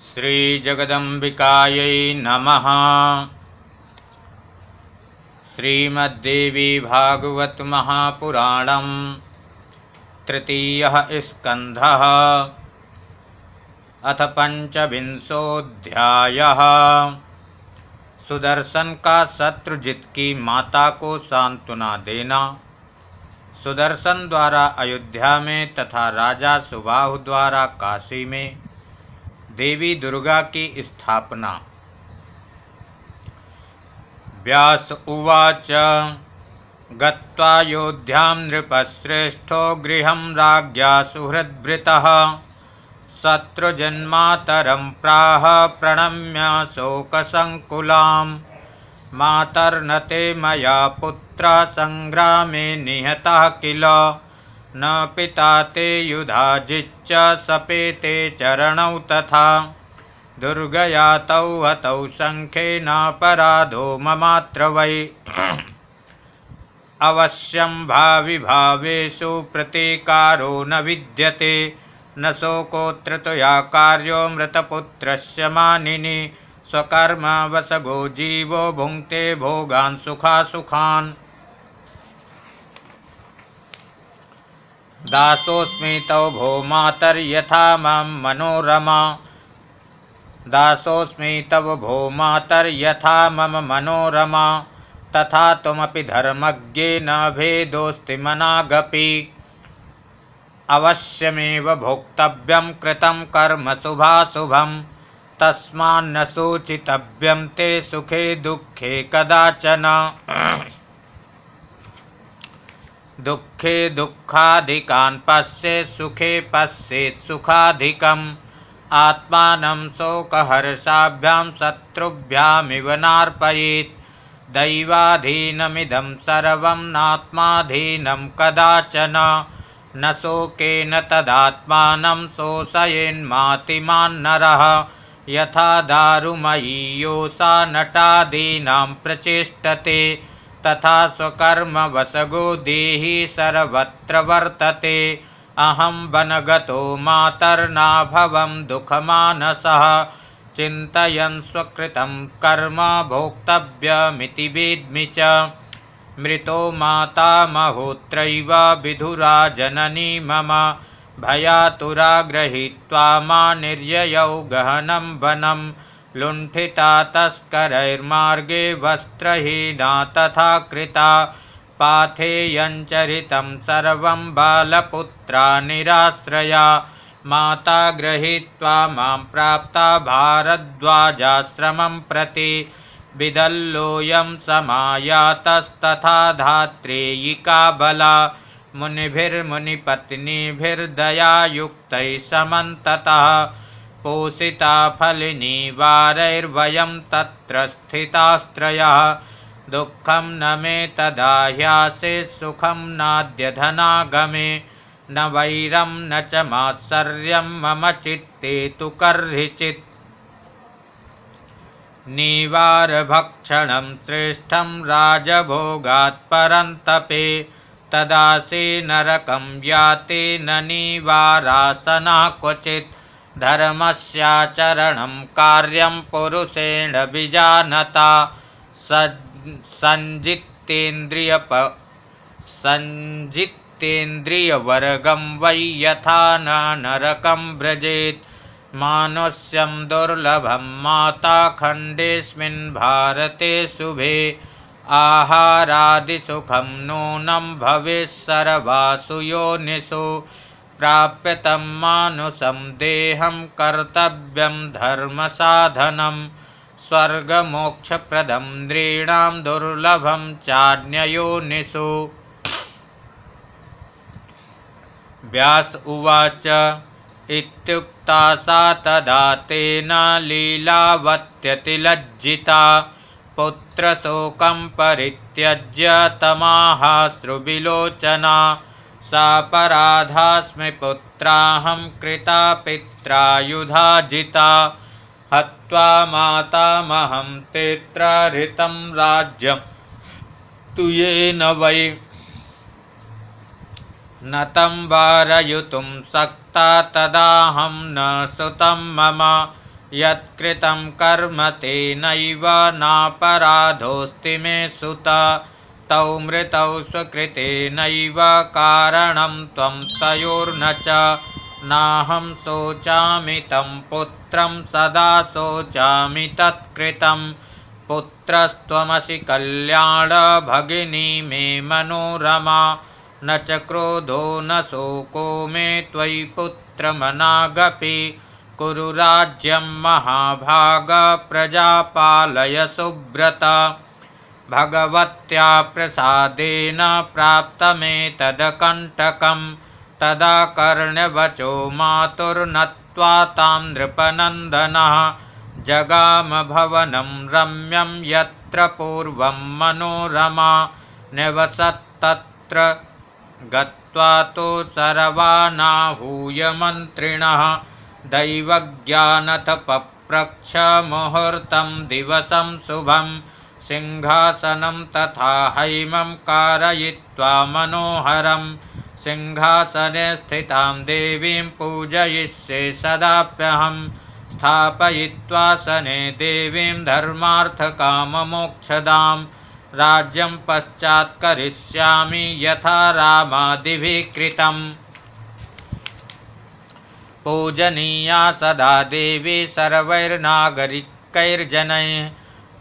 श्रीजगदम्बिकायै नमः। श्रीमद्देवी भागवत महापुराणं तृतीयः स्कन्धः अथ पंचविंशोऽध्यायः। सुदर्शन का शत्रुजित की माता को सांत्वना देना। सुदर्शन द्वारा अयोध्या में तथा राजा सुबाहु द्वारा काशी में देवी दुर्गा की स्थापना। व्यास उवाच गत्वायोध्यां नृपश्रेष्ठो गृहं राज्ञा सुहृद्भृतः शत्रुजन्मातरं प्राह प्रणम्य शोकसंकुलां मातर्नते मया पुत्र संग्रामे निहतः किल न पिता ते युधाजिच्च सपेते चरणौ तथा दुर्गया तौ हतौ शङ्खेनापराधो ममात्र वै अवश्यं भावि भावेषु प्रतीकारो न विद्यते न शोकोऽत्र त्वया कार्यो मृतपुत्रस्य मानिनि स्वकर्म वसगो जीवो भुङ्क्ते भोगान् सुखासुखान् दासोऽस्मि तव भो मातर्यथा मां मनोरमा दासोऽस्मि तव भो मातर्यथा मम मनोरमा तथा त्वमपि धर्मज्ञेन भेदोऽस्ति मनागपि अवश्यमेव भोक्तव्यं कृतं कर्म शुभाशुभं तस्मान्न शोचितव्यं ते सुखे दुःखे कदाचन दुःखे दुःखाधिकान् पश्येत् सुखे पश्येत् सुखाधिकम् आत्मानं शोकहर्षाभ्यां शत्रुभ्यामिव नार्पयेत् दैवाधीनमिदं सर्वं नात्माधीनं कदाचन न शोकेन तदात्मानं शोषयेन्मातिमान्नरः यथा दारुमयी योषा नटादीनां प्रचेष्टते तथा स्वकर्म वसगो देहि सर्वत्र वर्तते अहं वनगतो मातर्नाभवं दुःखमानसः चिन्तयन् स्वकृतं कर्म भोक्तव्यमिति वेद्मि च मृतो मातामहोत्रैव विधुरा जननी मम भयातुरा गृहीत्वा मा निर्ययौ गहनं वनं लुण्ठिता तस्करैर्मार्गे वस्त्रहीना तथा कृता पाथेयञ्चरितं सर्वं बालपुत्रा निराश्रया माता गृहीत्वा मां प्राप्ता भारद्वाजाश्रमं प्रति विदल्लोऽयं समायातस्तथा धात्रेयिका बला मुनिभिर्मुनिपत्नीभिर्दयायुक्तैः समन्ततः पोषिता फलिनी वारैर्वयं तत्र स्थितास्त्रयः दुःखं न मे तदा ह्यासे सुखं नाद्य धनागमे न वैरं न च मात्सर्यं मम चित्ते तु कर्हिचित् निवारभक्षणं श्रेष्ठं राजभोगात् परन्तपे तदासे नरकं याते न निवारासनः क्वचित् धर्मस्याचरणं कार्यं पुरुषेण विजानता संजितेन्द्रियवर्गं वै यथा न नरकं व्रजेत् मानुष्यं दुर्लभं माता खण्डेऽस्मिन् भारते शुभे आहारादिसुखं नूनं भवेत् सर्वासु योनिषु प्राप्यतं मानुषं देहं कर्तव्यं धर्मसाधनं स्वर्गमोक्षप्रदं नृणां दुर्लभं चान्ययोनिषु। व्यास उवाच इत्युक्ता सा तदा तेन लीलावत्यतिलज्जिता पुत्रशोकं परित्यज्य तमाहाश्रुविलोचना सापराधास्मि पुत्राहं कृता पित्रायुधाजिता हत्वा मातामहं तेत्राहृतं राज्यं तु येन वै न तं वारयितुं सक्ता तदाहं न सुतं मम यत्कृतं कर्म तेनैव नापराधोऽस्ति मे सुत। तौ मृतौ स्वकृतेनैव कारणं त्वं तयोर्न च। नाहं शोचामि तं पुत्रं सदा शोचामि तत्कृतं। पुत्रस्त्वमसि कल्याण भगिनी मे मनोरमा। न च क्रोधो न शोको मे त्वयि पुत्रमनागपि। कुरु राज्यं महाभाग प्रजापालय सुव्रत। भगवत्या प्रसादेन प्राप्तमेतदकण्टकं। तदा कर्ण्यवचो मातुर्नत्वा तां नृपनन्दनः। जगाम भवनं रम्यं यत्र पूर्वं मनोरमा। न्यवसत्तत्र गत्वा तु सर्वानाहूय मन्त्रिणः। दैवज्ञानथ पप्रच्छ मुहूर्तं दिवसं शुभं। सिंहासनं तथा हैमं कारयित्वा मनोहरं। सिंहासने स्थितां देवीं पूजयिष्ये सदाप्यहं। स्थापयित्वा सने देवीं धर्मार्थकाममोक्षदां। राज्यं पश्चात् करिष्यामि यथा रामादिभिः कृतम्। पूजनीया सदा देवी सर्वैर्नागरिकैर्जनैः।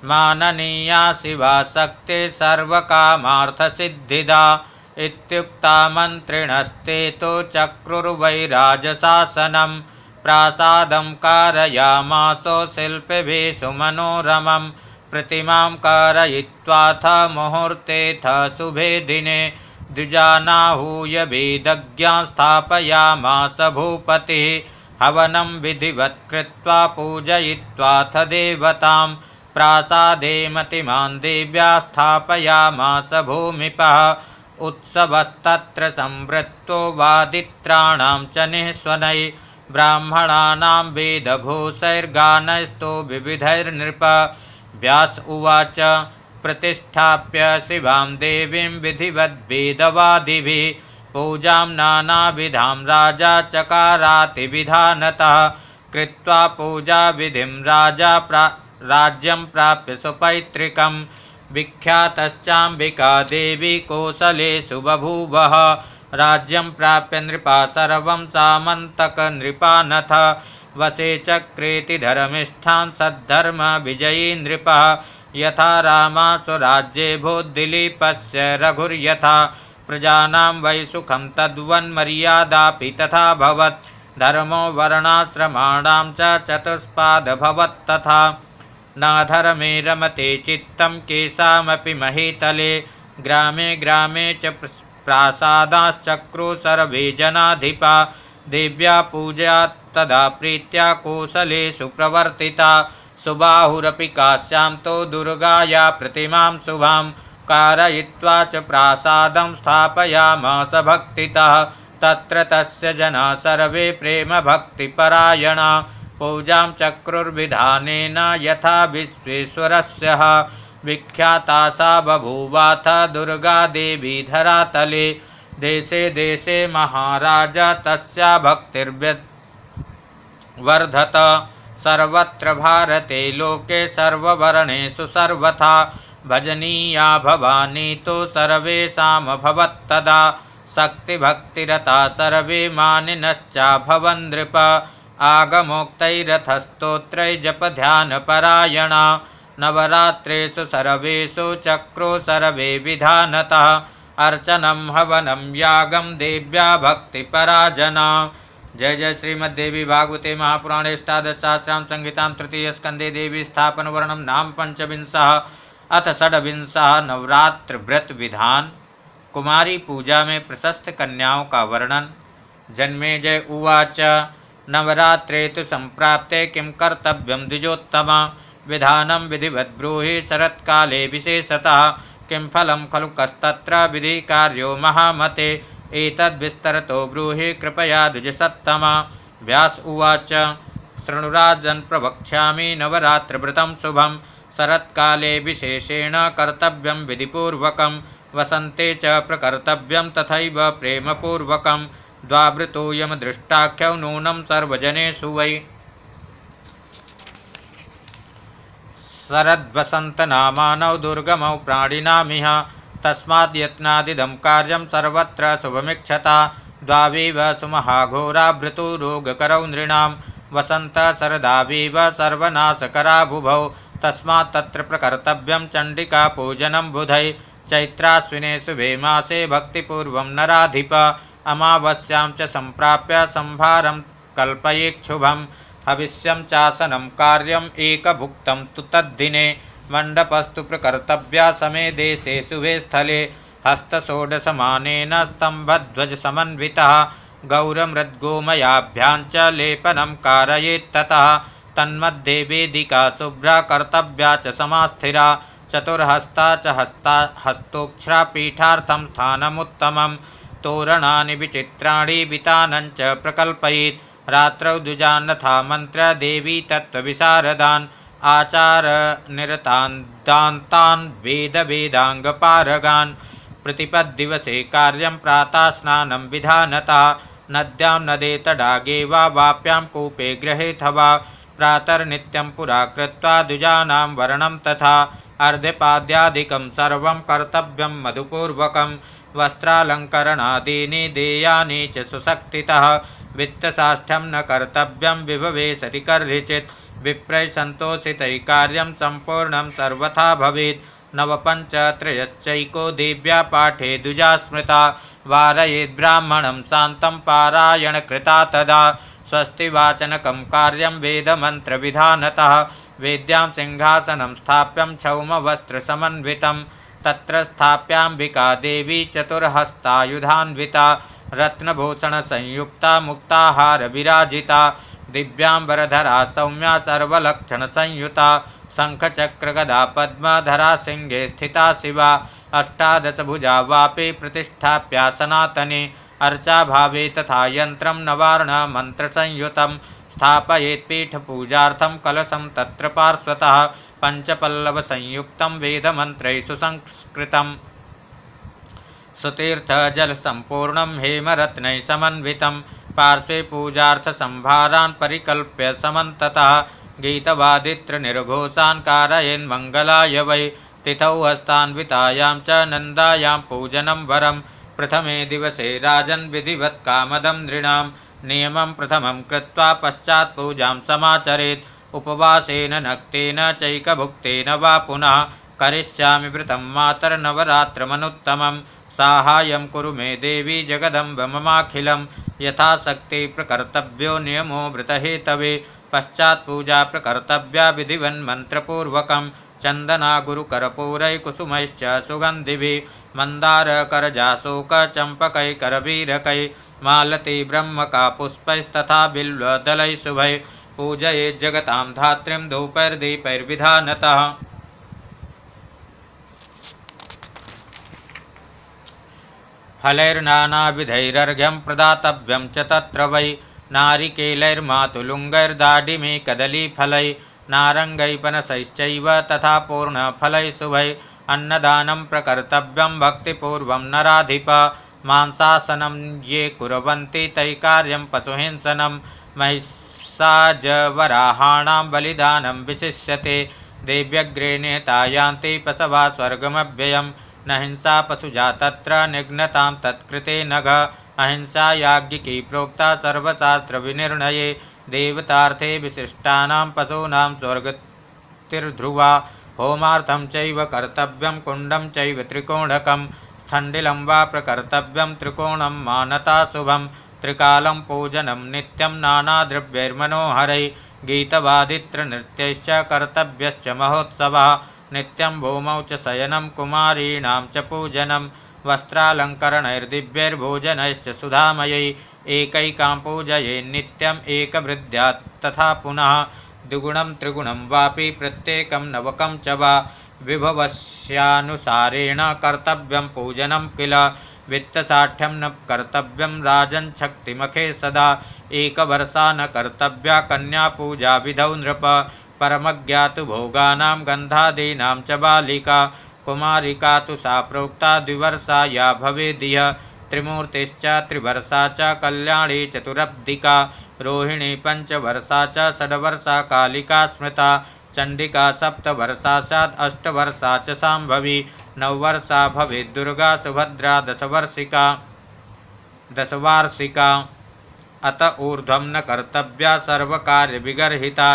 माननीया शिवा शक्तिः सर्वकामार्थसिद्धिदा। इत्युक्ता मन्त्रिणस्ते तु चक्रुर्वैराजशासनं। प्रासादं कारयामासो शिल्पिभिः सुमनोरमं। प्रतिमां कारयित्वाथ मुहूर्तेऽथ शुभे दिने। द्विजानाहूय वेदज्ञां स्थापयामास भूपतिः। हवनं विधिवत् कृत्वा पूजयित्वाथ देवतां। प्रासादे मतिमान् देव्या स्थापयामास भूमिपः। उत्सवस्तत्र संवृत्तो वादित्राणां च निःस्वनैः। ब्राह्मणानां वेदघोषैर्गानैस्तो विविधैर्नृप। व्यास उवाच प्रतिष्ठाप्य शिवां देवीं विधिवद्वेदवादिभिः। पूजां नानाविधां राजा चकारातिविधानतः। कृत्वा पूजाविधिं राजा राज्यं प्राप्य सुपैतृकं। विख्यातश्चाम्बिका देवी कोसलेषु बभूवः। राज्यं प्राप्य नृपा सर्वं सामन्तकनृपानथ। वशे चक्रेति धर्मिष्ठान् सद्धर्मविजयी नृपः। यथा रामासुराज्ये भूद्दिलीपस्य रघुर्यथा। प्रजानां वै सुखं तद्वन्मर्यादापि तथा भवत्। धर्मो वर्णाश्रमाणां च चतुष्पादभवत् तथा। नाधर्मे रमते चित्तं केषामपि महीतले। ग्रामे ग्रामे च प्रासादाश्चक्रुः सर्वे जनाधिपा। देव्या पूजा तदा प्रीत्या कोसलेषु प्रवर्तिता। सुबाहुरपि काश्यां तो दुर्गाया प्रतिमां शुभां। कारयित्वा च प्रासादं स्थापयामास भक्तितः। तत्र तस्य जनाः सर्वे प्रेमभक्तिपरायणा। पूजां चक्रुर्विधानेन यथा विश्वेश्वरस्य। विख्याता सा बभूवाथ दुर्गा देवी धरातले। देशे देशे महाराज तस्या भक्तिर्वर्धत। सर्वत्र भारते लोके सर्ववर्णेषु सर्वथा। भजनीया भवानी तो सर्वेषामभवत्तदा। शक्तिभक्तिरता सर्वे मानिनश्चाभवन् नृप। आगमोक्तैरथस्तोत्रैर्जपध्यानपरायणा। नवरात्रेषु सर्वेषु चक्रो सर्वे विधानतः। अर्चनं हवनं यागं देव्या भक्तिपरा जना। जय जय श्रीमद्देवी भागवते महापुराणे अष्टादशसहस्रां संहितां तृतीय स्कंदे देवी स्थापन वर्णन नाम पंचविंशः अथ षड्विंशः नवरात्र व्रत विधान। कुमारी पूजा में प्रशस्त कन्याओं का वर्णन। जन्मेजय उवाच नवरात्रे तु संप्राप्ते किं कर्तव्यं द्विजोत्तमा। विधानं विधिवत् ब्रूहि शरत्काले विशेषतः। किं फलं खलु कस्तत्र विधिकार्यो महामते। एतद्विस्तरतो ब्रूहि कृपया द्विजसत्तमा। व्यास उवाच शृणुराजन् प्रवक्ष्यामि नवरात्रव्रतं शुभं। शरत्काले विशेषेण कर्तव्यं विधिपूर्वकं। वसन्ते च प्रकर्तव्यं तथैव प्रेमपूर्वकं। द्वावृतोऽयं दृष्टाख्यौ नूनं सर्वजनेषु वै। शरद्वसन्तनामानौ दुर्गमौ प्राणिनामिह तस्माद् यत्नादिदं कार्यं सर्वत्र शुभमिच्छता द्वाविव सुमहाघोरा भृतुरोगकरौ नृणां वसन्त शरदाविव सर्वनाशकरा बुभौ तस्मात् तत्र प्रकर्तव्यं चण्डिका पूजनं बुधै चैत्राश्विने शुभे मासे भक्तिपूर्वं नराधिप अमावास्यां च सम्प्राप्य संभारं कल्पयेच्छुभं हविष्यं चासनं कार्यम् एकभुक्तं तु तद्दिने मण्डपस्तु प्रकर्तव्या समे देशे शुभे स्थले हस्तषोडशमानेन स्तम्भध्वजसमन्वितः गौरमृद्गोमयाभ्यां च लेपनं कारयेत्ततः तन्मध्ये वेदिका शुभ्रा कर्तव्या च समास्थिरा चतुर्हस्ता च हस्तोक्षरा पीठार्थं स्थानमुत्तमं तोरणानि विचित्राणि वितानं च प्रकल्पयेत् रात्रौ द्विजान्यथा मन्त्र देवी तत्त्वविशारदान् आचार निरतान् वेदांगपारगान् प्रतिपद्दिवसे कार्यं प्रातः स्नानं विधानतः नद्यां नदे तडागे वा वाप्यां कूपे गृहेऽथवा प्रातर्नित्यं पुरा कृत्वा द्विजानां वर्णं तथा अर्धपाद्यादिकं सर्वं कर्तव्यं मधुपूर्वकं वस्त्रालङ्करणादीनि देयानि च सुशक्तितः वित्तसाष्ठ्यं न कर्तव्यं विभवे सति कर्हिचित् विप्रैः सन्तोषितैः कार्यं सम्पूर्णं सर्वथा भवेत् नवपञ्चत्रयश्चैको देव्या पाठे द्विजा स्मृता वारयेद् ब्राह्मणं शान्तं पारायणकृता तदा स्वस्तिवाचनकं कार्यं वेदमन्त्रविधानतः वेद्यां सिंहासनं स्थाप्यं क्षौमवस्त्रसमन्वितं तत्र स्थाप्याम्बिका देवी चतुर्हस्तायुधान्विता रत्नभूषणसंयुक्ता मुक्ताहारविराजिता दिव्यांबरधरा सौम्या सर्वलक्षणसंयुता शंखचक्रगदा पद्मधरा सिंहे स्थिता शिवा अष्टादशभुजा वापि प्रतिष्ठाप्या सनातने अर्चाभावे तथा यन्त्रं नवार्णमन्त्रसंयुतं स्थापयेत् पीठपूजार्थं कलशं तत्र पार्श्वतः पञ्चपल्लवसंयुक्तं वेदमन्त्रैः सुसंस्कृतं सुतीर्थजलसम्पूर्णं हेमरत्नैः समन्वितं पार्श्वे पूजार्थसंभारान् परिकल्प्य समन्ततः गीतवादित्रनिर्घोषान् कारयेन्मङ्गलाय वै तिथौ हस्तान्वितायां च नन्दायां पूजनं वरं प्रथमे दिवसे राजन् विधिवत् कामदं नृणां नियमं प्रथमं कृत्वा पश्चात् पूजां समाचरेत् उपवासेन नक्तेन चैकभुक्तेन वा पुनः करिष्यामि व्रतं मातर्नवरात्रमनुत्तमं साहाय्यं कुरु मे देवी जगदम्ब ममाखिलं यथाशक्ति प्रकर्तव्यो नियमो व्रतहेतवे पश्चात् पूजा प्रकर्तव्या विधिवन्मन्त्रपूर्वकं चन्दना गुरुकर्पूरै कुसुमैश्च सुगन्धिभिः मन्दारकरजाशोक चम्पकै करवीरकै मालती ब्रह्मका पुष्पैस्तथा बिल्वदलैः शुभैः पूजयेत् जगतां धात्रीं धूपैर्दीपैर्विधानतः फलैर्नानाविधैरर्घ्यं प्रदातव्यं च तत्र वै नारिकेलैर्मातुलुङ्गैर्दाढिमे कदलीफलैः नारङ्गैपनसैश्चैव तथा पूर्णफलैः शुभैः अन्नदानं प्रकर्तव्यं भक्तिपूर्वं नराधिप मांसासनं ये कुर्वन्ति तैः कार्यं पशुहिंसनं महिषाजवराहाणां बलिदानं विशिष्यते देव्यग्रे नेता यान्ति पशवा स्वर्गमव्ययं न हिंसा पशुजा तत्र निघ्नतां तत्कृते नघ अहिंसा याज्ञिकी प्रोक्ता सर्वशास्त्रविनिर्णये देवतार्थे विशिष्टानां पशूनां स्वर्गतिर्ध्रुवा होमार्थं चैव कर्तव्यं कुण्डं चैव त्रिकोणकं स्थण्डिलं वा प्रकर्तव्यं त्रिकोणं मानता शुभं त्रिकालं पूजनं नित्यं नानाद्रव्यैर्मनोहरै गीतवादित्रनृत्यैश्च कर्तव्यश्च महोत्सवः नित्यं भूमौ च शयनं कुमारीणां च पूजनं वस्त्रालङ्करणैर्दिव्यैर्भोजनैश्च सुधामयै एकैकां पूजयेन्नित्यम् एकभृद्या तथा पुनः द्विगुणं त्रिगुणं वापि प्रत्येकं नवकं च वा विभवस्यानुसारेण कर्तव्यं पूजनं किल वित्तसाठ्यं न कर्तव्यं राजन् शक्तिमखे सदा एकवर्षा न कर्तव्या कन्यापूजा विधौ नृप परमज्ञातु भोगानां गन्धादीनां च बालिका कुमारिका तु सा प्रोक्ता द्विवर्षा या भवेदिह त्रिमूर्तिश्च त्रिवर्षा च कल्याणी चतुरब्धिका रोहिणी पंचवर्षा च षड्वर्षा कालिका स्मृता चंडिका सप्तवर्षा स्यात् अष्टवर्षा च शाम्भवी 9 वर्षा भवेत् दुर्गा सुभद्रा 10 वार्षिका अत ऊर्ध्वं न कर्तव्या सर्वकार्यविगर्हिता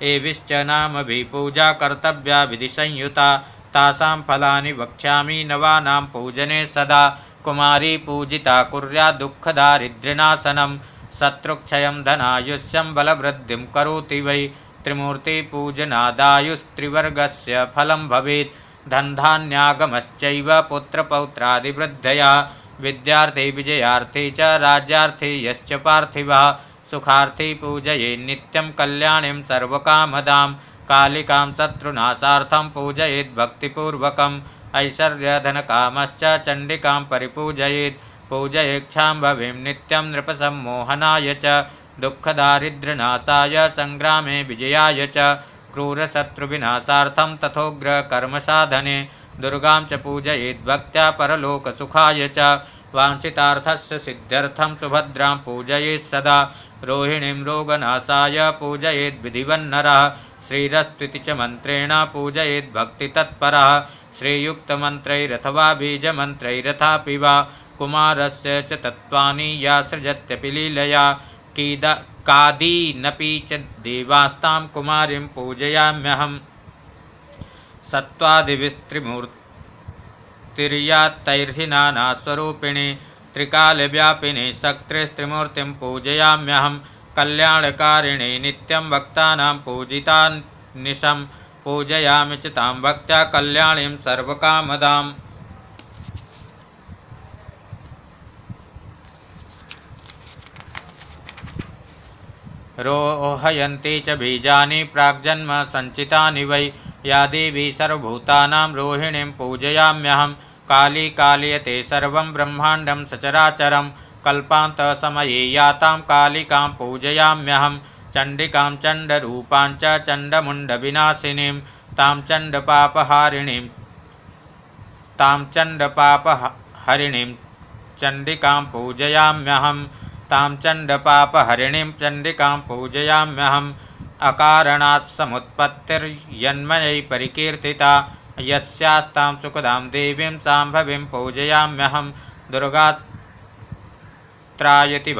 एभिश्च नामभिः पूजा कर्तव्या विधिसंयुता तासां फलानि वक्ष्यामि नवानां पूजने सदा कुमारी पूजिता कुर्यात् दुःखदारिद्र्यनाशनं शत्रुक्षयं धनायुष्यं बलवृद्धिं करोति वै त्रिमूर्तिपूजनादायुस्त्रिवर्गस्य फलं भवेत् धनधान्यागमश्चैव पुत्रपौत्रादिवृद्धया विद्यार्थी विजयार्थी च राज्यार्थी यश्च पार्थिवः सुखार्थी पूजयेत् नित्यं कल्याणीं सर्वकामदां कालिकां शत्रुनाशार्थं पूजयेत् भक्तिपूर्वकम् ऐश्वर्यधनकामश्च चण्डिकां परिपूजयेत् पूजयेत् शाम्भवीं नित्यं नृपसम्मोहनाय च दुःखदारिद्र्यनाशाय संग्रामे विजयाय च क्रूरशत्रुविनाशार्थं तथोग्रकर्मसाधने दुर्गां च पूजयेत् भक्त्या परलोकसुखाय च वाञ्छितार्थस्य सिद्ध्यर्थं सुभद्रां पूजयेत् सदा रोहिणीं रोगनाशाय पूजयेत् विधिवन्नरः श्रीरस्त्विति च मन्त्रेण पूजयेत् भक्तितत्परः श्रीयुक्तमन्त्रैरथवा बीजमन्त्रैरथापि वा कुमारस्य च तत्त्वानि या सृजत्यपि लीलया कादीनपि च देवास्तां कुमारीं पूजयाम्यहम् सत्त्वादिविस्त्रिमूर्तिर्या तैर्हि नानास्वरूपिणी त्रिकालव्यापिनी शक्तिस्त्रिमूर्तिं पूजयाम्यहं कल्याणकारिणी नित्यं भक्तानां पूजिता निशं पूजयामि च तां भक्त्या कल्याणीं सर्वकामदाम् रोहयन्ति च बीजानि प्राग्जन्म संचितानि वै या देवी सर्वभूतानां रोहिणीं पूजयाम्यहं काली कालयते सर्वं ब्रह्माण्डं सचराचरं कल्पान्तसमये यातां कालिकां पूजयाम्यहं चण्डिकां चण्डरूपां च चण्डमुण्डविनाशिनीं तां चण्डपापहरिणीं चण्डिकां पूजयाम्यहं तां चण्डपापहरिणीं चण्डिकां पूजयाम्यहम् अकारणात् समुत्पत्तिर्यन्मयै परिकीर्तिता यस्यास्तां सुखदां देवीं शाम्भवीं पूजयाम्यहं दुर्गात्रायति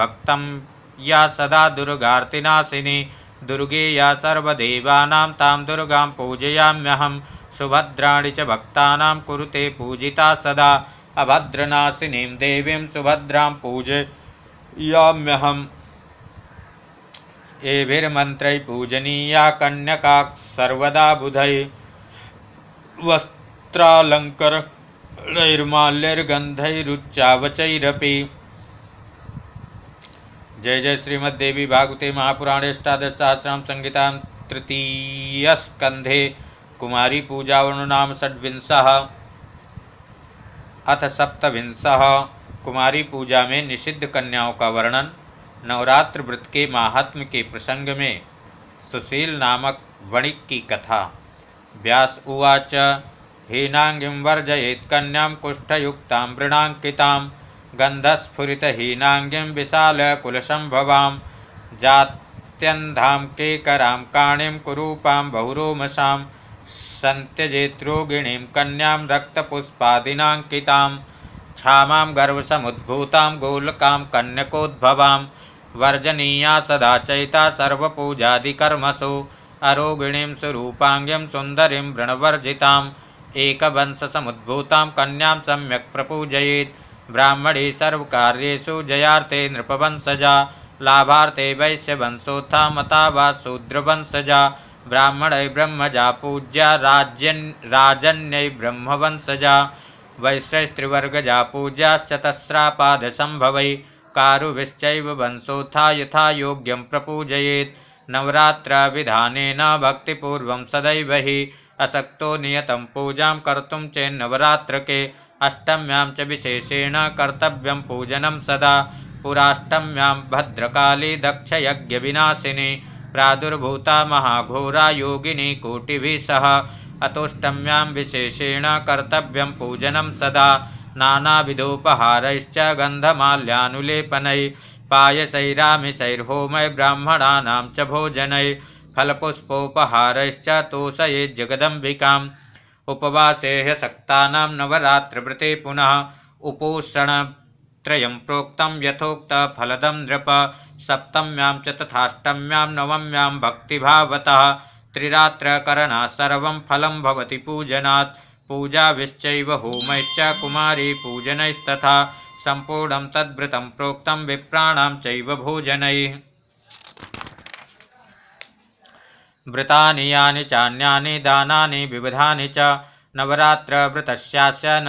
भक्तं या सदा दुर्गार्तिनाशिनी दुर्गे या सर्वदेवानां तां दुर्गां पूजयाम्यहं सुभद्राणि च भक्तानां कुरुते पूजिता सदा अभद्रनाशिनीं देवीं सुभद्रां पूजयाम्यहम् एभिर्मन्त्रैः पूजनीया कन्यका सर्वदा बुधैः वस्त्रालङ्करणैर्माल्यैर्गन्धैरुच्चावचैरपि। जय जय श्रीमद्देवी भागवते महापुराणे अष्टादशसहस्रां संहितां तृतीयस्कन्धे कुमारी पूजावर्णो नाम षड्विंशः। अथ सप्तविंशः। कुमारी पूजा में निषिद्ध कन्याओं का वर्णन। नवरात्र व्रत के महात्म्य के प्रसंग में सुशील नामक वणिक की कथा। व्यास उवाच हीनांगीं वर्जयेत् कन्यां कुष्ठयुक्तां वृणांकितां गन्धस्फुरितहीनांगीं विशालकुलसंभवां जात्यन्धां केकरां काणीं कुरूपां बहुरोमसां सन्त्यजेत्रोगिणीं कन्यां रक्तपुष्पादिनांकितां क्षामां गर्भसमुद्भूतां गोलकां कन्यकोद्भवां वर्जनीया सदा चैता सर्वपूजादिकर्मसु अरोगिणीं स्वरूपांग्यं सुंदरीं व्रणवर्जितां एकवंशसमुद्भूतां कन्यां सम्यक् प्रपूजयेत्। ब्राह्मणे सर्वकार्येषु जयार्थे नृपवंशजा लाभार्थे वैश्यवंशोत्था मता वा शूद्रवंशजा ब्राह्मणै ब्रह्मजा पूज्या राजन्यै ब्रह्मवंशजा वैश्यस्त्रिवर्गजा पूज्याश्चतस्रापादसंभवै कारुभिश्चैव वंशोत्था यथा योग्यं प्रपूजयेत्। नवरात्रविधानेन भक्तिपूर्वं सदैव हि असक्तो नियतं पूजां कर्तुं चेन्नवरात्रके अष्टम्यां च विशेषेण कर्तव्यं पूजनं सदा। पुराष्टम्यां भद्रकाली दक्षयज्ञविनाशिनी प्रादुर्भूता महाघोरा योगिनी कोटिभिः सह अतोष्टम्यां विशेषेण कर्तव्यं पूजनं सदा। नानाविधोपहारैश्च गन्धमाल्यानुलेपनैः पायसैरामिषैर्होमैः ब्राह्मणानां च भोजनैः फलपुष्पोपहारैश्च तोषये जगदम्बिकाम् उपवासे ह्यसक्तानां नवरात्रव्रते पुनः उपोषणत्रयं प्रोक्तं यथोक्तफलदं नृप सप्तम्यां च तथाष्टम्यां नवम्यां भक्तिभावतः त्रिरात्रकरणात् सर्वं फलं भवति पूजनात् पूजाविश्चैव होमैश्च कुमारी पूजनैस्तथा सम्पूर्णं तद्व्रतं प्रोक्तं विप्राणां चैव भोजनैः व्रतानि यानि चान्यानि दानानि विविधानि च नवरात्रव्रतस्यास्य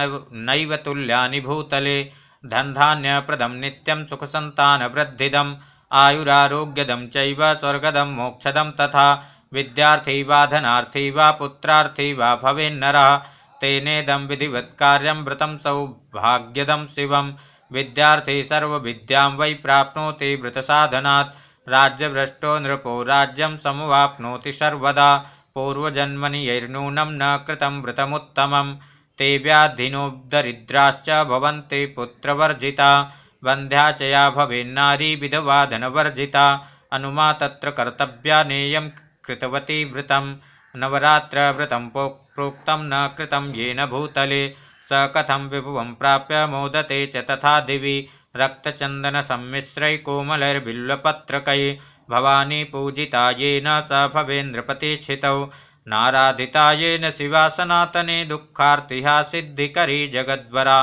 नैव तुल्यानि भूतले धनधान्यप्रदं नित्यं सुखसन्तानवृद्धिदम् आयुरारोग्यदं चैव स्वर्गदं मोक्षदं तथा विद्यार्थी वा धनार्थी वा पुत्रार्थी वा भवेन्नरः तेनेदं विधिवत्कार्यं व्रतं सौभाग्यदं शिवं विद्यार्थी सर्वविद्यां वै प्राप्नोति व्रतसाधनात् राज्यभ्रष्टो नृपो राज्यं समवाप्नोति सर्वदा पूर्वजन्मनि यैर्नूनं न कृतं व्रतमुत्तमं ते व्याधिनो दरिद्राश्च भवन्ति पुत्रवर्जिता वन्ध्या च या भवेन्नारी विधवा धनवर्जिता अनुमा तत्र कर्तव्या नेयं कृतवती व्रतं नवरात्रव्रतं प्रोक्तं न कृतं येन भूतले स कथं विभुवं प्राप्य मोदते च तथा दिवि रक्तचन्दनसम्मिश्रै कोमलैर्बिल्वपत्रकै भवानी पूजिता येन स भवेन्द्रपतिष्ठितौ नाराधिता येन शिवा सनातने दुःखार्तिहा सिद्धिकरी जगद्वरा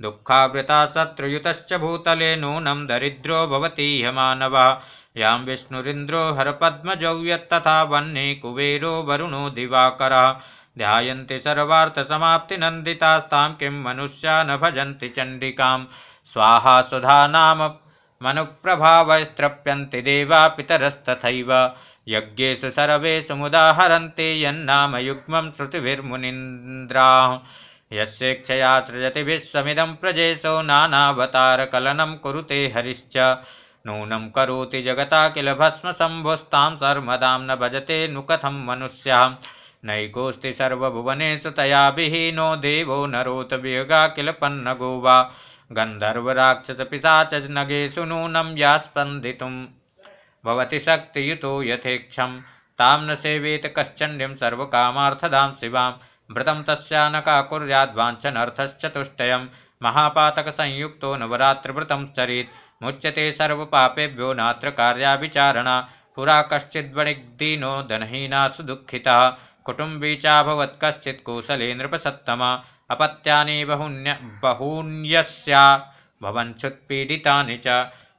दुःखावृता शत्रुयुतश्च भूतले नूनं दरिद्रो भवति ह्यमानवः यां विष्णुरिन्द्रो हरपद्मजौ यत्तथा वह्नि कुबेरो वरुणो दिवाकरः ध्यायन्ति सर्वार्थसमाप्तिनन्दितास्तां किं मनुष्या न भजन्ति चण्डिकां स्वाहा सुधा नाम मनुप्रभावैस्त्रप्यन्ति देवा पितरस्तथैव यज्ञेषु सर्वेषु मुदाहरन्ति यन्नाम युग्मं श्रुतिभिर्मुनीन्द्राः यस्येच्छया सृजति विश्वमिदं प्रजेशो नानावतारकलनं कुरुते हरिश्च नूनं करोति जगता किल भस्मशम्भुस्तां सर्वदां न भजते नु कथं मनुष्यः नैकोऽस्ति सर्वभुवनेषु तया विहीनो देवो नरोत विहगा किल पन्नगो वा गन्धर्वराक्षसपिशाचनगेषु नूनं या स्पन्दितुं भवति शक्तियुतो यथेक्षं तां न सेवेत कश्चण्डीं सर्वकामार्थदां शिवां व्रतं तस्या न काकुर्याद्वाञ्छनर्थश्चतुष्टयं महापातकसंयुक्तो नवरात्रव्रतं चरेत् मुच्यते सर्वपापेभ्यो नात्र कार्याविचारणा पुरा कश्चिद्वणिग्दीनो धनहीना सुदुःखितः कुटुम्बी चाभवत् कश्चित् कोसले नृपसत्तमा अपत्यानि बहून्यस्या भवञ्छुत्पीडितानि च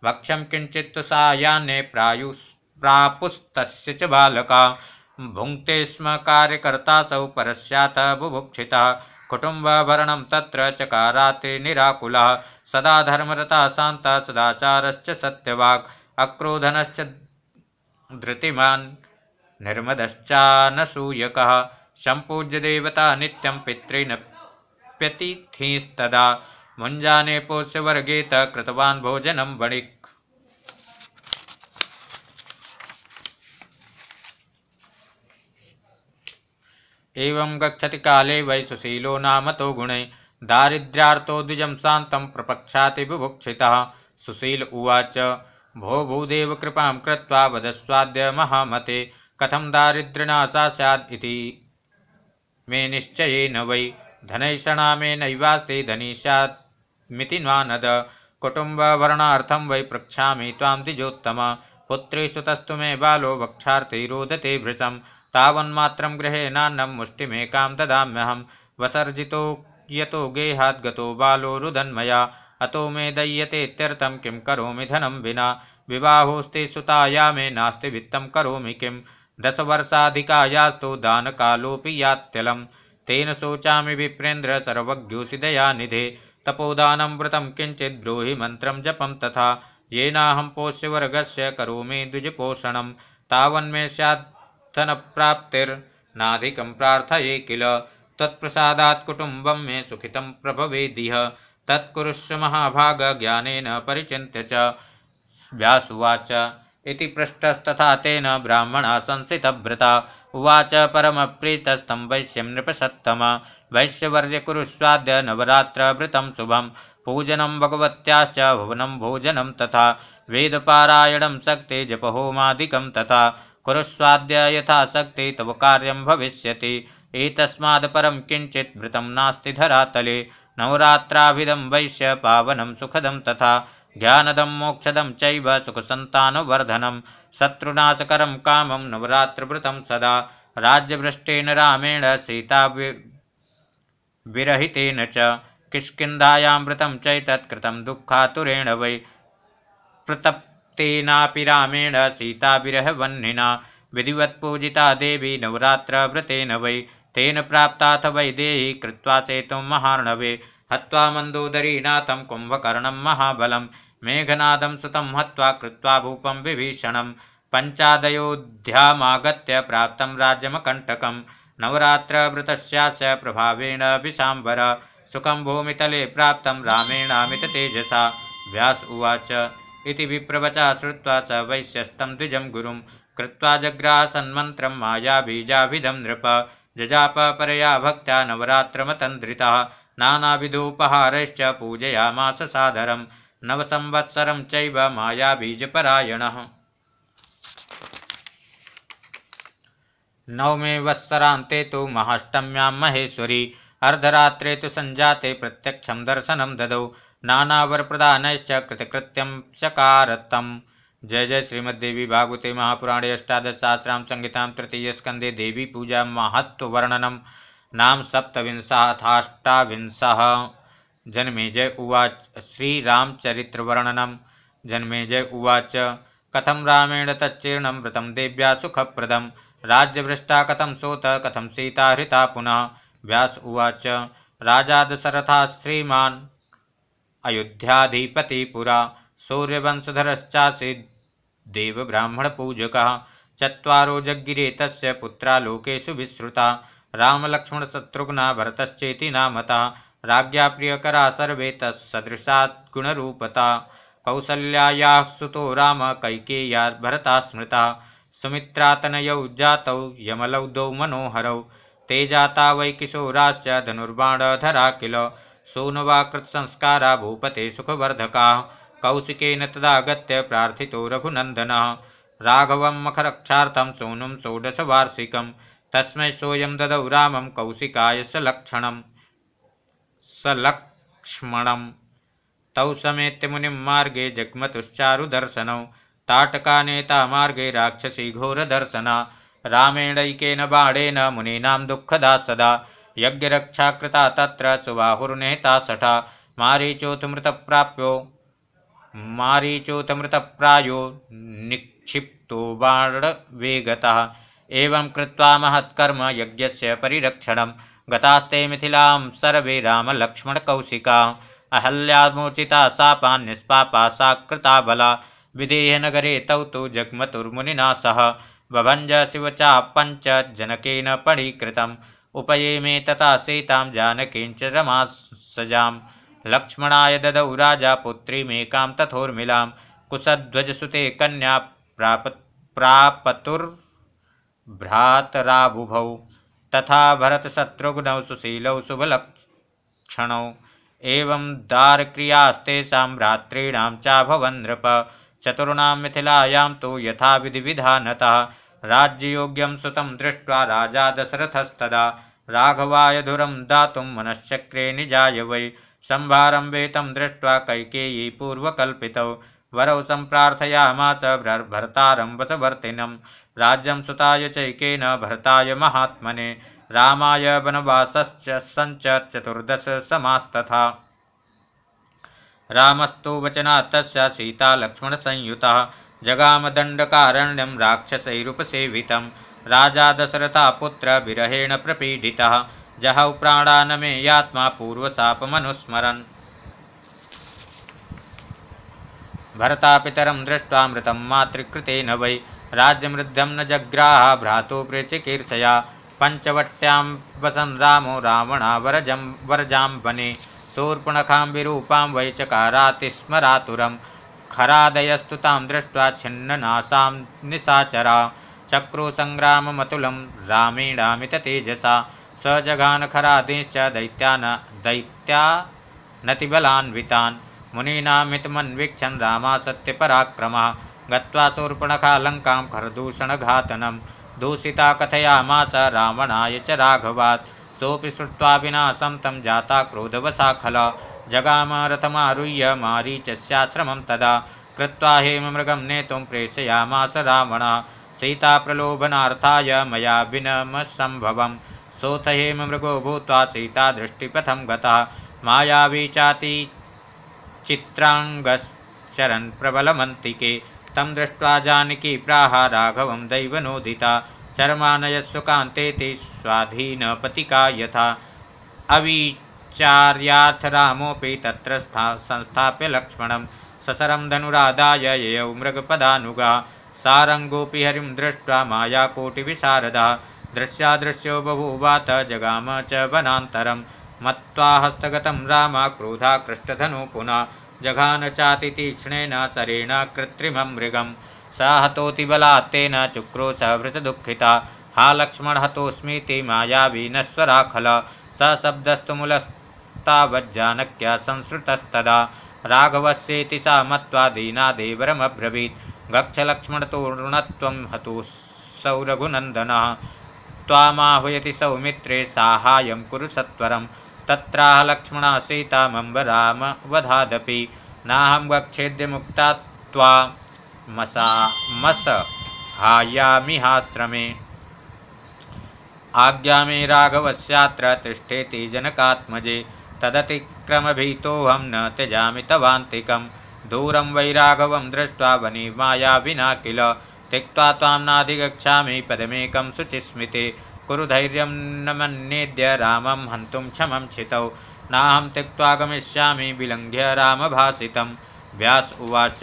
भक्ष्यं किञ्चित् सायाह्ने प्रापुस्तस्य च बालका भुङ्क्ते स्म कार्यकर्तासौ परस्यात् बुभुक्षितः कुटुम्बभरणं तत्र चकाराति निराकुलः सदा धर्मरता शान्तः सदाचारश्च सत्यवाक् अक्रोधनश्च धृतिमान् निर्मदश्चानसूयकः सम्पूज्य देवता नित्यं पितॄनप्यतिथिस्तदा मुञ्जाने पोष्यवर्गेत कृतवान् भोजनं वणिक् एवं गच्छति काले वै सुशीलो नामतो गुणे दारिद्र्यार्तो द्विजं शान्तं प्रपक्षाति बुभुक्षितः सुशील उवाच भो भूदेव कृपां कृत्वा वदस्वाद्य महामते कथं दारिद्र्यनाशा स्यात् इति मे निश्चयेन वै धनैषणा मे नैवास्ति धनी स्यात्मिति नानद कुटुम्बभरणार्थं वै प्रक्षामि त्वां द्विजोत्तम पुत्रेषु तस्तु मे बालो वक्षार्थे रोदते भृशं तावन्मात्रं गृहेणान्नं मुष्टिमेकां ददाम्यहं वसर्जितो यतो गेहाद्गतो बालो रुदन्मया अतो मे दय्यतेत्यर्थं किं करोमि धनं विना विवाहोऽस्ति सुताया मे नास्ति वित्तं करोमि किं 10 वर्षाधिकायास्तु दानकालोऽपि यात्यलं तेन शोचामि विप्रेन्द्र सर्वज्ञोऽसि दयानिधे तपोदानं व्रतं किञ्चित् ब्रूहि मन्त्रं जपं तथा येनाहं पोष्यवर्गस्य करोमि द्विजपोषणं तावन्मे स्यात् धनप्राप्तिर्नाधिकं प्रार्थये किल तत्प्रसादात् कुटुम्बं मे सुखितं प्रभवेदिह तत्कुरुष्व महाभाग ज्ञानेन परिचिन्त्य च व्यासुवाच इति पृष्टस्तथा तेन ब्राह्मणा संसितव्रता उवाच परमप्रीतस्तं वैश्यं नृपसत्तम वैश्यवर्य कुरुष्वाद्य नवरात्रव्रतं शुभं पूजनं भगवत्याश्च भुवनं भोजनं तथा वेदपारायणं शक्ति जपहोमादिकं तथा कुरुष्वाद्य यथाशक्ति तव कार्यं भविष्यति। एतस्माद् परं किञ्चित् भृतं नास्ति धरातले। नवरात्राभिदं वैश्य पावनं सुखदं तथा ज्ञानदं मोक्षदं चैव सुखसन्तानवर्धनं शत्रुनाशकरं कामं नवरात्रव्रतं सदा। राज्यभ्रष्टेन रामेण सीता विरहितेन च किष्किन्धायां व्रतं चैतत् कृतं दुःखातुरेण वै। प्रतप्तेनापि रामेण सीता विरहवह्निना विधिवत् पूजिता देवी नवरात्रव्रतेन वै। तेन प्राप्ताथ वैदेही कृत्वा सेतुं महार्णवे हत्वा मन्दोदरीनाथं कुम्भकर्णं महाबलं मेघनादं सुतं हत्वा कृत्वा भूपं विभीषणं पञ्चादयोध्यामागत्य प्राप्तं राज्यमकण्टकं नवरात्रव्रतस्यास्य प्रभावेण विशाम्बर सुखं भूमितले प्राप्तं रामेणामिततेजसा। व्यास उवाच इति विप्रवचा श्रुत्वा च वैश्यस्तं द्विजं गुरुं कृत्वा जग्राह सन्मन्त्रं मायाबीजाभिधं नृप जजाप परया भक्त्या नवरात्रमतन्द्रितः नानाविधोपहारैश्च पूजयामास सादरं नवसंवत्सरं चैव मायाबीजपरायणः। नवमे वत्सरान्ते तु महाष्टम्यां महेश्वरी अर्धरात्रे तु संजाते प्रत्यक्षं दर्शनं ददौ नानावरप्रदानैश्च कृतकृत्यं चकारतम्। जय जय श्रीमद्देवी भागवते महापुराणे अष्टादशसहस्रां संहितां तृतीयस्कन्धे देवी पूजा महत्त्ववर्णनं नाम सप्तविंशथाष्टाविंशः। जन्मेजय उवाच श्रीरामचरित्रवर्णनं। जन्मेजय उवाच कथं रामेण तच्चीर्णं व्रतं देव्या सुखप्रदं राज्यभ्रष्टा कथं सोत कथं सीता हृता पुनः। व्यास उवाच राजा दशरथः श्रीमान् अयोध्याधिपति पुरा सूर्यवंशधरश्चासीत् देवब्राह्मणपूजकः चत्वारो जज्ञिरे तस्य पुत्रा लोकेषु विश्रुता रामलक्ष्मणशत्रुघ्ना भरतश्चेति नामतः राज्ञा प्रियकरा सर्वे तत्सदृशात् गुणरूपता कौसल्यायाः सुतो राम कैकेय्या भरता स्मृता सुमित्रातनयौ जातौ यमलौ द्वौ मनोहरौ ते जाता वै किशोराश्च धनुर्बाणधरा किल सूनवाकृतसंस्कारा भूपते सुखवर्धकाः कौशिकेन तदागत्य प्रार्थितो रघुनन्दनः राघवं मखरक्षार्थं सूनुं षोडशवार्षिकं तस्मै सोऽयं ददौ रामं कौशिकाय सलक्ष्मणं तौ समेत्य मुनिं मार्गे जग्मतुश्चारुदर्शनौ ताटकानेता मार्गे राक्षसी घोरदर्शना रामेणैकेन बाणेन मुनीनां दुःखदा सदा यज्ञरक्षा कृता तत्र सुबाहुर्नेता सठा मारीचोऽथमृतप्रायो निक्षिप्तो बाणवेगतः एवं कृत्वा महत्कर्म यज्ञस्य परिरक्षणं गतास्ते मिथिलां सर्वे रामलक्ष्मणकौशिका अहल्यामोचिता शापान् निष्पापा सा कृता बला विदेहनगरे तौ तु जग्मतुर्मुनिना सह बभञ्ज शिवचापञ्च जनकेन पणीकृतम् उपयेमे तथा सीतां जानकीं च रमासजां लक्ष्मणाय ददौ राजा पुत्रीमेकां तथोर्मिलां कुशध्वजसुते कन्या प्रापतुर्भ्रातराबुभौ तथा भरतशत्रुघ्नौ सुशीलौ शुभलक्षणौ एवं दारक्रियास्तेषां भ्रातॄणां चाभवन् नृप चतुर्णां मिथिलायां तु यथाविधिविधानतः राज्ययोग्यं सुतं दृष्ट्वा राजा दशरथस्तदा राघवाय धुरं दातुं मनश्चक्रे निजाय वै संभारं वेतं दृष्ट्वा कैकेयी पूर्वकल्पितौ वरौ सम्प्रार्थयामास भर्तारं वशवर्तिनं राज्यं सुताय चैकेन भरताय महात्मने रामाय वनवासश्च सञ्च चतुर्दश समास्तथा रामस्तु वचनात् तस्य सीता लक्ष्मणसंयुतः जगाम दण्डकारण्यं राक्षसैरुपसेवितं राजा दशरथा पुत्र विरहेण प्रपीडितः जहौ प्राणानमेयात्मा पूर्वशापमनुस्मरन् भरतापितरं दृष्ट्वा मृतं मातृकृतेन वै राज्यमृद्धं न जग्राह भ्रातुप्रियचिकीर्षया पञ्चवट्यां वसन् रामो रावणावरजां वने शूर्पणखां विरूपां वै चकारातिस्मरातुरं खरादयस्तु तां दृष्ट्वा छिन्ननासां निशाचरा चक्रो संग्राममतुलं रामेणामिततेजसा स जघान खरादीश्च दैत्यानतिबलान्वितान् मुनीनामितमन्वीक्षन् रामा सत्यपराक्रमः गत्वा शूर्पणखालङ्कां खरदूषणघातनं दूषिता कथयामास रावणाय च राघवात्। सोऽपि श्रुत्वा विनाशं तं जाता क्रोधवशा खला जगाम रथमारुह्य मारीचस्याश्रमं तदा कृत्वा हेममृगं नेतुं प्रेषयामास रावणः सीता प्रलोभनार्थाय मया विनमसम्भवं सोऽथ हेममृगो भूत्वा सीता दृष्टिपथं गतः मायावी चाति चित्राङ्गश्चरन् प्रबलमन्तिके तं दृष्ट्वा जानकी प्राह राघवं दैवनोदिता चर्मानयस्व कान्तेति स्वाधीनपतिका यथा अविचार्याथ रामोऽपि तत्र संस्थाप्य लक्ष्मणं ससरं धनुरादाय ययौ मृगपदानुगा सारङ्गोऽपि हरिं दृष्ट्वा मायाकोटिविशारदः दृश्यादृश्यो बभूवात जगाम च वनान्तरं मत्वा हस्तगतं राम क्रोधाकृष्टधनु पुनः जघान चातितीक्ष्णेन शरेण कृत्रिमं मृगं स हतोति बलात् तेन चुक्रोश वृषदुःखिता हा लक्ष्मण हतोऽस्मीति मायावी नश्वराखल स शब्दस्तु मूलस्तावज्जानक्या संसृतस्तदा राघवस्येति सा मत्वा दीनादेवरमब्रवीत् गच्छ लक्ष्मणतोऽर्णत्वं हतोऽसौ रघुनन्दनः त्वामाह्वयति सौमित्रे साहाय्यं कुरु सत्वरं तत्राह लक्ष्मणः सीतामम्बरामवधादपि नाहं गच्छेद्य मुक्ता त्वामसहायामिहाश्रमे आज्ञा मे राघवस्यात्र तिष्ठेति जनकात्मजे तदतिक्रमभीतोऽहं न त्यजामि तवान्तिकं दूरं वै राघवं दृष्ट्वा वने मायाविना किल त्यक्त्वा त्वां नाधिगच्छामि पदमेकं शुचिस्मिते कुरु धैर्यं न मन्येद्य रामं हन्तुं क्षमं छितौ नाहं त्यक्त्वा गमिष्यामि विलङ्घ्य रामभासितं व्यास उवाच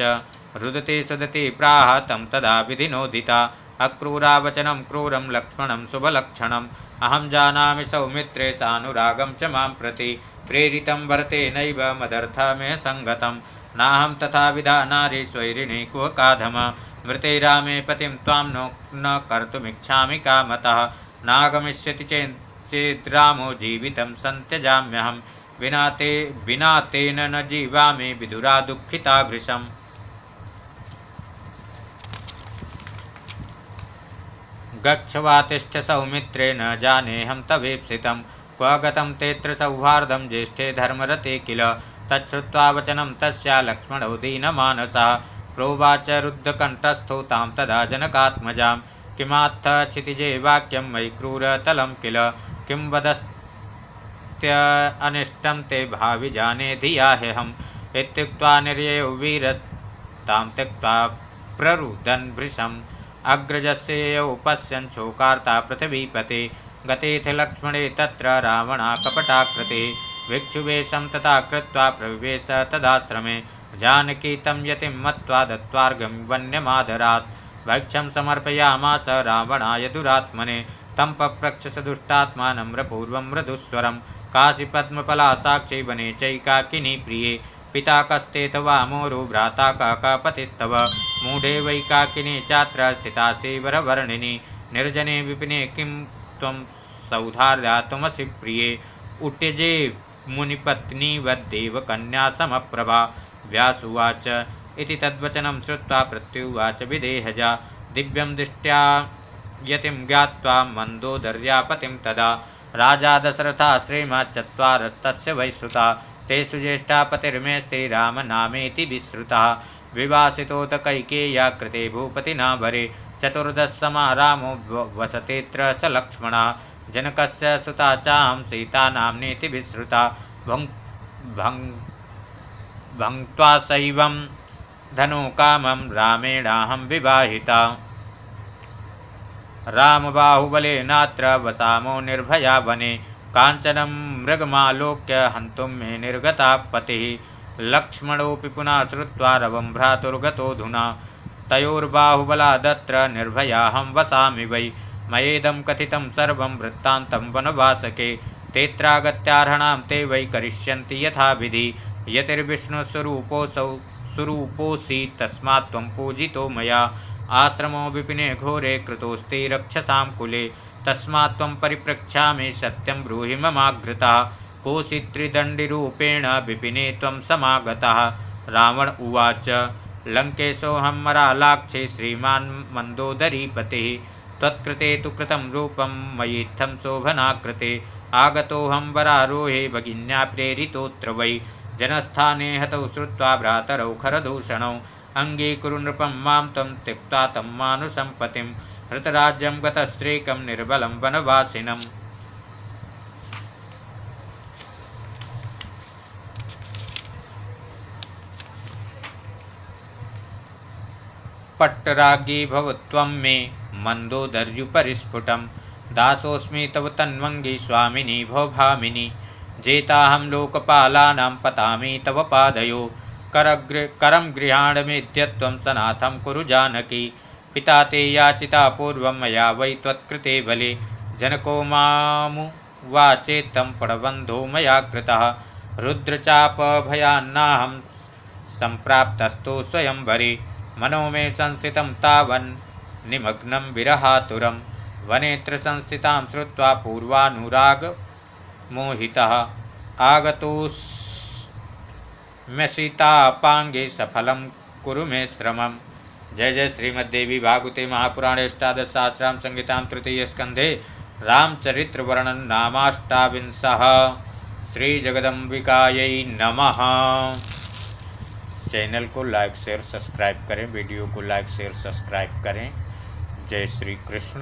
रुदति सुदति प्राह तं तदा विधिनोदिता अक्रूरा वचनं क्रूरं लक्ष्मणं शुभलक्षणम् अहं जानामि सौमित्रे सानुरागं च मां प्रति प्रेरितं भरतेनैव मदर्थमे सङ्गतं नाहं तथा विधा नारी स्वैरिणी कुहकाधम मृते रामे पतिं त्वां न कर्तुमिच्छामि कामतः नागमिष्यति चेद्रामो जीवितं सन्त्यजाम्यहं विना तेन न जीवामि विदुरा दुःखिता भृशम् गच्छ वा तिष्ठ सौमित्रे न जानेऽहं तवेप्सितं क्व गतं तेऽत्र सौहार्दं ज्येष्ठे धर्मरते किल तच्छ्रुत्वा वचनं तस्या लक्ष्मणो दीनमानसः प्रोवाच रुद्धकण्ठस्थो तां तदा जनकात्मजां किमात्थ क्षितिजे वाक्यं मयि क्रूरतलं किल किं वदस्त्यनिष्टं ते भावि जाने धिया ह्यहम् इत्युक्त्वा निर्ययो वीरस्तां त्यक्त्वा प्ररुदन् भृशम् अग्रजस्य ययौ पश्यन् शोकार्ता पृथिवीपते गतेऽथ लक्ष्मणे तत्र रावणा कपटाकृतिः भिक्षुवेशं तथा कृत्वा प्रविवेश तदाश्रमे जानकी तं यतिं मत्वा दत्त्वार्घ्यं वन्यमादरात् भक्ष्यं समर्पयामास रावणाय दुरात्मने तं पप्रच्छ स दुष्टात्मा नम्रपूर्वं मृदुस्वरं काशीपद्मफला साक्षी वने चैकाकिनी प्रिये पिता कस्ते तवामोरु भ्राता काकापतिस्तव मूढे वैकाकिनी चात्र स्थिता सेवरवर्णिनी निर्जने विपिने किं त्वं सौधार्यात्मसि प्रिये उट्यजे मुनिपत्नीवद्देवकन्या समप्रभा व्यासुवाच इति तद्वचनं श्रुत्वा प्रत्युवाच विदेहजा दिव्यं दृष्ट्या यतिं ज्ञात्वा मन्दोदर्यापतिं तदा राजा दशरथः श्रीमच्चत्वारस्तस्य वैश्रुता तेषु ज्येष्ठा पतिर्मेस्ते रामनामेति विश्रुतः विवासितोत कैकेय्या कृते भूपतिना वरे चतुर्दशसमा रामो वसतेऽत्र स लक्ष्मणः जनकस्य सुता चाहं सीता नाम्नेति विश्रुता भङ्क्त्वा शैवं धनुकामं रामेणाहं विवाहिता रामबाहुबलेनात्र वसामो निर्भया वने काञ्चनं मृगमालोक्य हन्तुं मे निर्गता पतिः लक्ष्मणोऽपि पुनः श्रुत्वा रवं भ्रातुर्गतोऽधुना तयोर्बाहुबलादत्र निर्भयाहं वसामि वै मयेदं कथितं सर्वं वृत्तान्तं वनवासके तेत्रागत्यार्हणां ते वै करिष्यन्ति यथाविधि यतिर्विष्णुस्वरूपोऽसि तस्मात् त्वं पूजितो मया आश्रमो विपिने घोरे कृतोऽस्ति रक्षसां कुले तस्मात् त्वं परिप्रच्छामि सत्यं ब्रूहि ममाग्रतः कोऽसि त्रिदण्डिरूपेण विपिने त्वं समागतः रावण उवाच लंकेशोऽहं मरालाक्षे श्रीमान् मन्दोदरीपतिः त्वत्कृते तु कृतं रूपं मयीत्थं शोभनाकृते आगतोऽहं वरारोहे भगिन्या प्रेरितोऽत्र वै जनस्थाने हतौ श्रुत्वा भ्रातरौ खरदूषणौ अङ्गीकुरु नृपं मां तं त्यक्त्वा तं मानुषं पतिं हृतराज्यं गतस्त्रीकं निर्बलं वनवासिनम्। पट्टराज्ञी भव त्वं मे मन्दोदर्युपरिस्फुटं दासोऽस्मि तव तन्वङ्गी स्वामिनी भव भामिनी जेताहं लोकपालानां पतामि तव पादयो करं गृहाणमेद्य त्वं सनाथं कुरु जानकी पिता ते याचिता पूर्वं मया वै त्वत्कृते बले जनको मामुवाचेत्तं पडबन्धो मया कृतः रुद्रचापभयान्नाहं सम्प्राप्तस्तु स्वयंवरे मनो मे संस्थितं तावन् निमग्नं विरहातुरं वनेत्र संस्थितां श्रुत्वा पूर्वानुराग मोहितः आगतोऽस्म्यसितापाङ्गे सफलं कुरु मे श्रमम्। जय जय श्रीमद्देवी भागवते महापुराणे अष्टादशसहस्रां संहितां तृतीयस्कन्धे रामचरित्रवर्णनं नामाष्टाविंशः। श्री जगदम्बिकायै नमः। चैनल को लाइक शेयर सब्सक्राइब करें, वीडियो को लाइक शेयर सब्सक्राइब करें। जय श्री कृष्ण।